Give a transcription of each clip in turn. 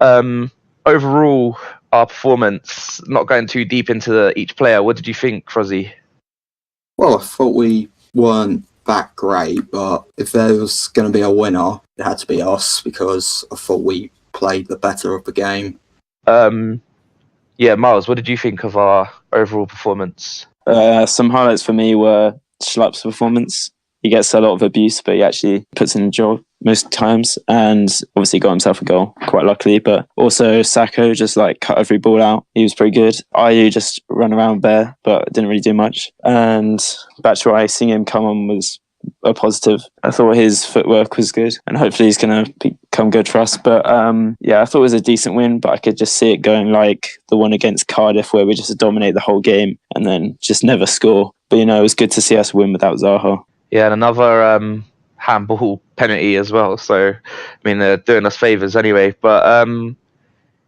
Overall, our performance, not going too deep into each player, what did you think, Frozzy? Well, I thought we weren't that great, but if there was going to be a winner, it had to be us because I thought we played the better of the game. Yeah, Miles, what did you think of our overall performance? Some highlights for me were Schlapp's performance. He gets a lot of abuse, but he actually puts in a job most times, and obviously got himself a goal, quite luckily. But also Sacco just like cut every ball out. He was pretty good. Ayew just ran around there, but didn't really do much. And Batshuayi, seeing him come on was a positive. I thought his footwork was good, and hopefully he's going to become good for us. But yeah, I thought it was a decent win, but I could just see it going like the one against Cardiff, where we just dominate the whole game and then just never score. But it was good to see us win without Zaha. Yeah, and another handball penalty as well. So, I mean, they're doing us favours anyway. But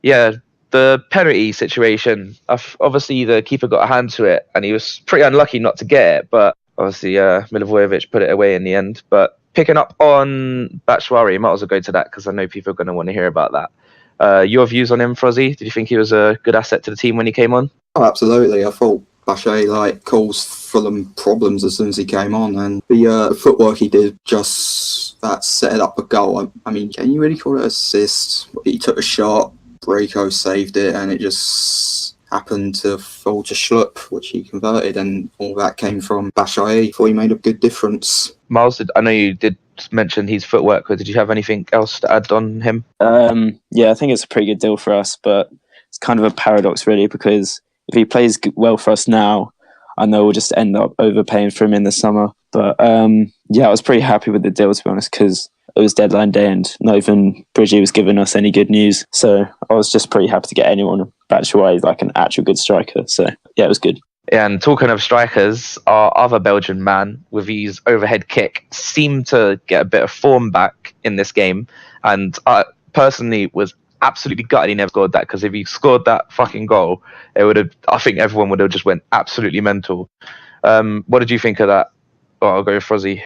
yeah, the penalty situation, obviously the keeper got a hand to it, and he was pretty unlucky not to get it. But obviously, Milivojevic put it away in the end. But picking up on Batshuayi, might as well go to that because I know people are going to want to hear about that. Your views on him, Frozzy? Did you think he was a good asset to the team when he came on? Oh, absolutely. I thought Batshuayi caused Fulham problems as soon as he came on, and the footwork he did just that set up a goal. I mean, can you really call it assist? He took a shot, Rico saved it, and it just happened to fall to Schlupp, which he converted, and all that came from Batshuayi. Thought he made a good difference. Miles, I know you did mention his footwork, but did you have anything else to add on him? Yeah, I think it's a pretty good deal for us, but it's kind of a paradox really, because if he plays well for us now, I know we'll just end up overpaying for him in the summer. But yeah, I was pretty happy with the deal, to be honest, because it was deadline day and not even Bridgie was giving us any good news. So I was just pretty happy to get anyone Batshuayi, like an actual good striker. So yeah, it was good. Yeah, and talking of strikers, our other Belgian man with his overhead kick seemed to get a bit of form back in this game. And I personally was absolutely gutted he never scored that, because if he scored that fucking goal, I think everyone would have just went absolutely mental. What did you think of that? Oh, I'll go with Frozzy.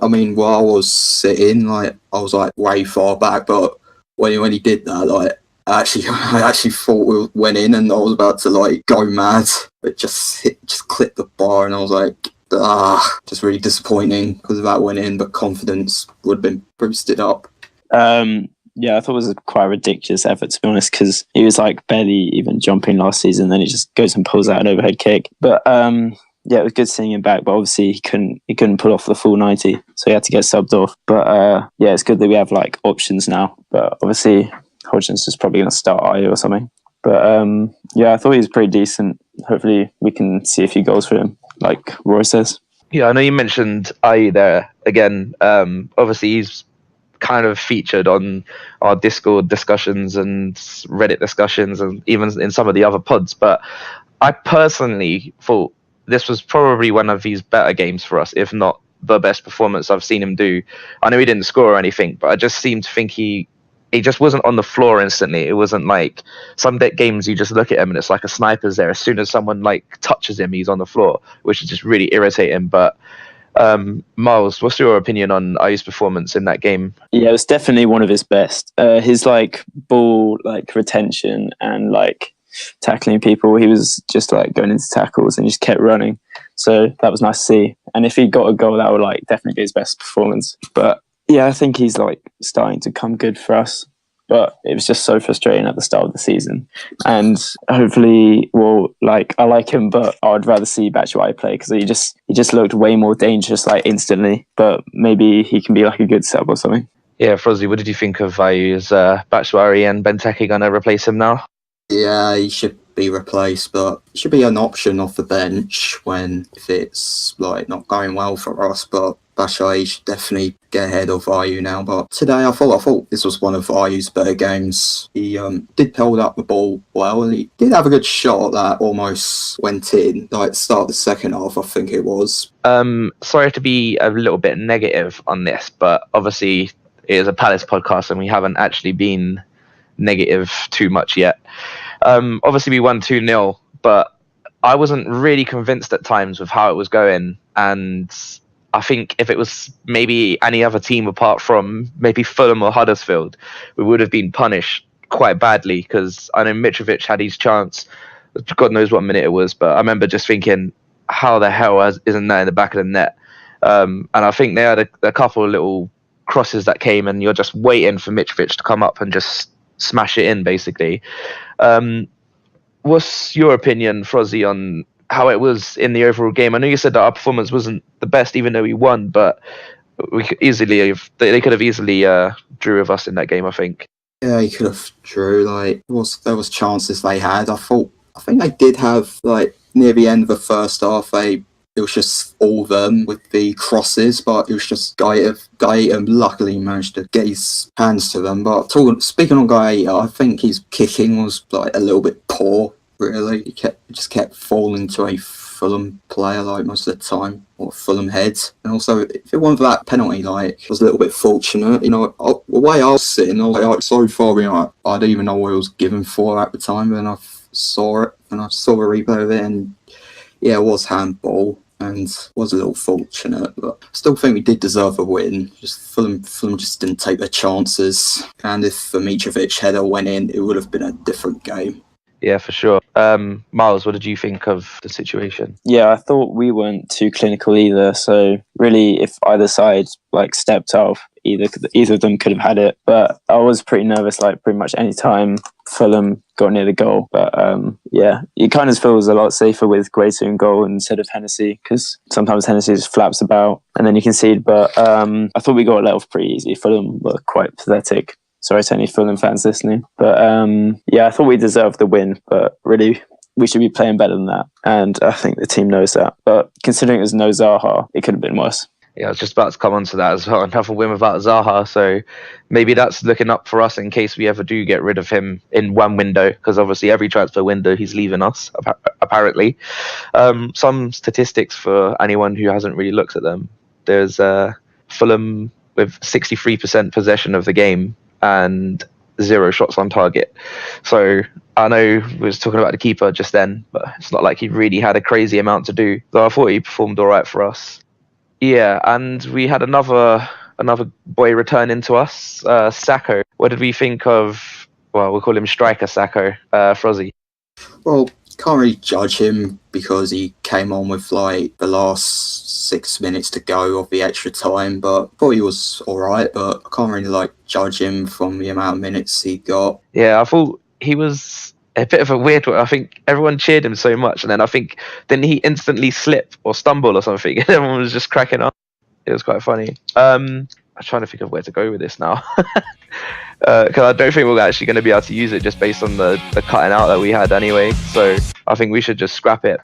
I mean, while I was sitting, I was way far back, but when he did that, I actually thought we went in, and I was about to go mad. It just clipped the bar, and I was like, just really disappointing because of that went in, but confidence would have been boosted up. Yeah, I thought it was a quite ridiculous effort, to be honest, because he was barely even jumping last season, then he just goes and pulls out an overhead kick. But yeah, it was good seeing him back, but obviously he couldn't pull off the full 90, so he had to get subbed off. But yeah, it's good that we have options now. But obviously Hodgson's is probably going to start Ayew or something. But yeah, I thought he was pretty decent. Hopefully we can see a few goals for him, like Roy says. Yeah, I know you mentioned Ayew there again. Obviously he's kind of featured on our Discord discussions and Reddit discussions and even in some of the other pods, but I personally thought this was probably one of his better games for us, if not the best performance I've seen him do. I know he didn't score or anything, but I just seemed to think he just wasn't on the floor instantly. It wasn't like some games you just look at him and it's like a sniper's there. As soon as someone touches him, he's on the floor, which is just really irritating. But Miles, what's your opinion on Ayew's performance in that game? Yeah, it was definitely one of his best. His ball retention and tackling people, he was just going into tackles and just kept running. So that was nice to see. And if he got a goal, that would definitely be his best performance. But yeah, I think he's starting to come good for us. But it was just so frustrating at the start of the season. And hopefully, I like him, but I would rather see Batshuayi play because he just looked way more dangerous instantly. But maybe he can be a good sub or something. Yeah, Frozzy, what did you think of Ayew's Batshuayi and Benteke going to replace him now? Yeah, he should be replaced, but it should be an option off the bench if it's not going well for us. But Batshuayi should definitely get ahead of Ayew now. But today I thought this was one of Ayew's better games. He did hold up the ball well, and he did have a good shot that almost went in. Start of the second half, I think it was. Sorry to be a little bit negative on this, but obviously it is a Palace podcast and we haven't actually been negative too much yet. Obviously we won 2-0, but I wasn't really convinced at times with how it was going, and I think if it was maybe any other team apart from maybe Fulham or Huddersfield, we would have been punished quite badly, because I know Mitrovic had his chance. God knows what minute it was, but I remember just thinking, how the hell isn't that in the back of the net? And I think they had a couple of little crosses that came, and you're just waiting for Mitrovic to come up and just smash it in, basically. What's your opinion, Frozzy, on how it was in the overall game? I know you said that our performance wasn't the best, even though we won, but we could easily they could have easily drew with us in that game, I think. Yeah, he could have drew. Like, there was chances they had. I think they did have, like, near the end of the first half, it was just all them with the crosses, but it was just Gaeta luckily managed to get his hands to them. But speaking on Gaeta, I think his kicking was like a little bit poor, really. He just kept falling to a Fulham player like most of the time, or Fulham heads. And also, if it wasn't for that penalty, like, it was a little bit fortunate. You know, the way I was sitting, I was like so far, you know, I didn't even know what it was given for at the time, but then I saw it, and I saw the replay of it, and yeah, it was handball and was a little fortunate, but I still think we did deserve a win. Just Fulham just didn't take their chances, and if the Mitrovic header went in, it would have been a different game. Yeah, for sure. Miles, what did you think of the situation? Yeah, I thought we weren't too clinical either. So really, if either side like stepped off, either of them could have had it. But I was pretty nervous, like pretty much any time Fulham got near the goal. But yeah, it kind of feels a lot safer with Guaita in goal instead of Hennessy, because sometimes Hennessy just flaps about and then you concede. But I thought we got let off pretty easy. Fulham were quite pathetic. Sorry to any Fulham fans listening. But yeah, I thought we deserved the win, but really we should be playing better than that. And I think the team knows that. But considering there's no Zaha, it could have been worse. Yeah, I was just about to come on to that as well. Another win without Zaha, so maybe that's looking up for us in case we ever do get rid of him in one window, because obviously every transfer window he's leaving us, apparently. Some statistics for anyone who hasn't really looked at them. There's Fulham with 63% possession of the game and 0 shots on target. So I know we was talking about the keeper just then, but it's not like he really had a crazy amount to do. So I thought he performed all right for us. Yeah, and we had another boy return into us, Sacco. What did we think of? Well, we'll call him Striker Sacco, Frozzy. Well, can't really judge him because he came on with like the last 6 minutes to go of the extra time, but I thought he was all right. But I can't really like judge him from the amount of minutes he got. Yeah, I thought he was a bit of a weird one. I think everyone cheered him so much, and then I think then he instantly slip or stumble or something, and everyone was just cracking up. It was quite funny. I'm trying to think of where to go with this now, because I don't think we're actually going to be able to use it just based on the cutting out that we had anyway. So I think we should just scrap it.